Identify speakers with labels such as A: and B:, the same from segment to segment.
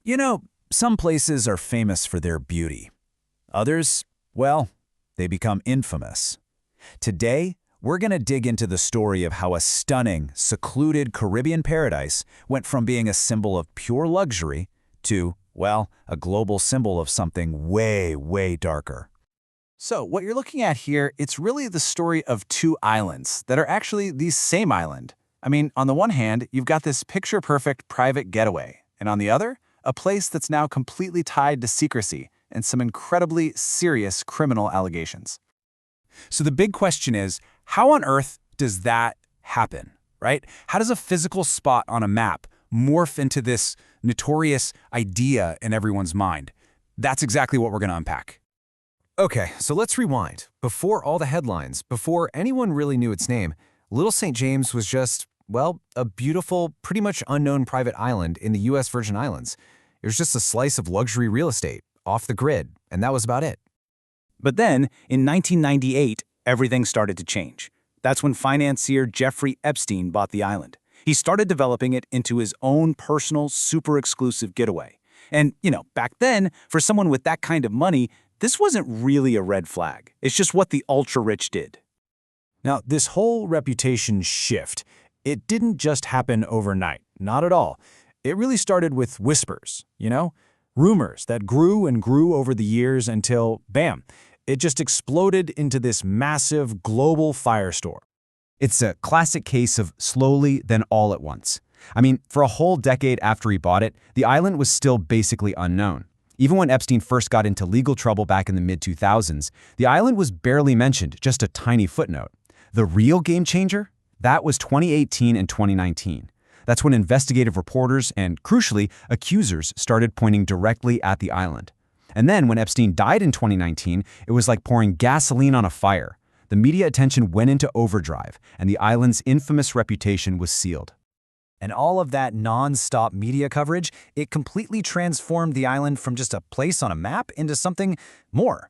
A: You know, some places are famous for their beauty. Others, well, they become infamous. Today, we're going to dig into the story of how a stunning, secluded Caribbean paradise went from being a symbol of pure luxury to, well, a global symbol of something way, way darker.
B: So what you're looking at here, it's really the story of two islands that are actually the same island. I mean, on the one hand, you've got this picture-perfect private getaway, and on the other, a place that's now completely tied to secrecy and some incredibly serious criminal allegations.
A: So the big question is, how on earth does that happen, right? How does a physical spot on a map morph into this notorious idea in everyone's mind? That's exactly what we're going to unpack.
C: Okay, so let's rewind. Before all the headlines, before anyone really knew its name, Little St. James was just, well, a beautiful, pretty much unknown private island in the U.S. Virgin Islands. It was just a slice of luxury real estate, off the grid, and that was about it.
D: But then, in 1998, everything started to change. That's when financier Jeffrey Epstein bought the island. He started developing it into his own personal, super exclusive getaway. And, back then, for someone with that kind of money, this wasn't really a red flag. It's just what the ultra-rich did.
A: Now, this whole reputation shift, it didn't just happen overnight, not at all. It really started with whispers, rumors that grew and grew over the years until, bam, it just exploded into this massive global firestorm.
C: It's a classic case of slowly, then all at once. I mean, for a whole decade after he bought it, the island was still basically unknown. Even when Epstein first got into legal trouble back in the mid-2000s, the island was barely mentioned, just a tiny footnote. The real game changer? That was 2018 and 2019. That's when investigative reporters and, crucially, accusers started pointing directly at the island. And then when Epstein died in 2019, it was like pouring gasoline on a fire. The media attention went into overdrive, and the island's infamous reputation was sealed.
A: And all of that non-stop media coverage, it completely transformed the island from just a place on a map into something more.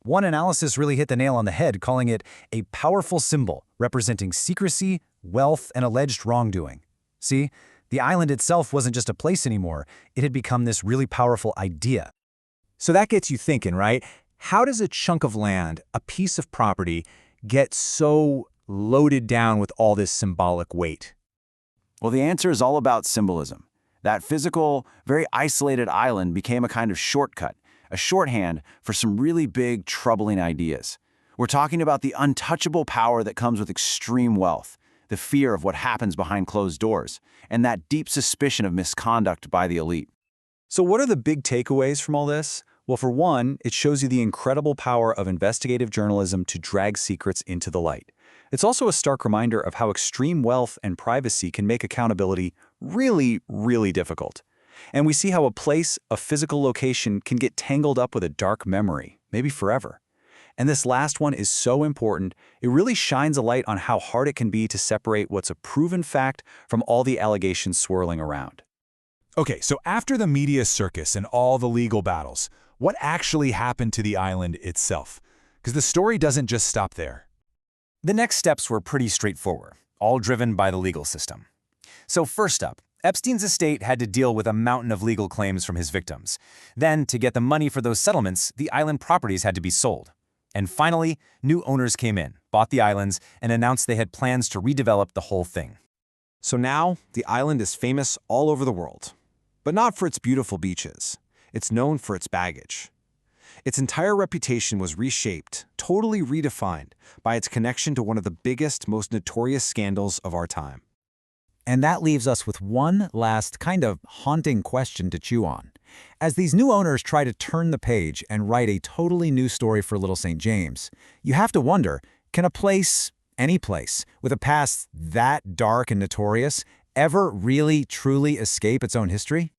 A: One analysis really hit the nail on the head, calling it a powerful symbol representing secrecy, wealth, and alleged wrongdoing. See, the island itself wasn't just a place anymore. It had become this really powerful idea.
E: So that gets you thinking, right? How does a chunk of land, a piece of property, get so loaded down with all this symbolic weight?
B: Well, the answer is all about symbolism. That physical, very isolated island became a kind of shortcut, a shorthand for some really big, troubling ideas. We're talking about the untouchable power that comes with extreme wealth, the fear of what happens behind closed doors, and that deep suspicion of misconduct by the elite.
E: So what are the big takeaways from all this? Well, for one, it shows you the incredible power of investigative journalism to drag secrets into the light. It's also a stark reminder of how extreme wealth and privacy can make accountability really, really difficult. And we see how a place, a physical location, can get tangled up with a dark memory, maybe forever. And this last one is so important, it really shines a light on how hard it can be to separate what's a proven fact from all the allegations swirling around.
F: Okay, so after the media circus and all the legal battles, what actually happened to the island itself? Because the story doesn't just stop there.
A: The next steps were pretty straightforward, all driven by the legal system. So first up, Epstein's estate had to deal with a mountain of legal claims from his victims. Then, to get the money for those settlements, the island properties had to be sold. And finally, new owners came in, bought the islands, and announced they had plans to redevelop the whole thing.
C: So now, the island is famous all over the world. But not for its beautiful beaches. It's known for its baggage. Its entire reputation was reshaped, totally redefined, by its connection to one of the biggest, most notorious scandals of our time.
A: And that leaves us with one last kind of haunting question to chew on. As these new owners try to turn the page and write a totally new story for Little St. James, you have to wonder, can a place, any place, with a past that dark and notorious, ever really, truly escape its own history?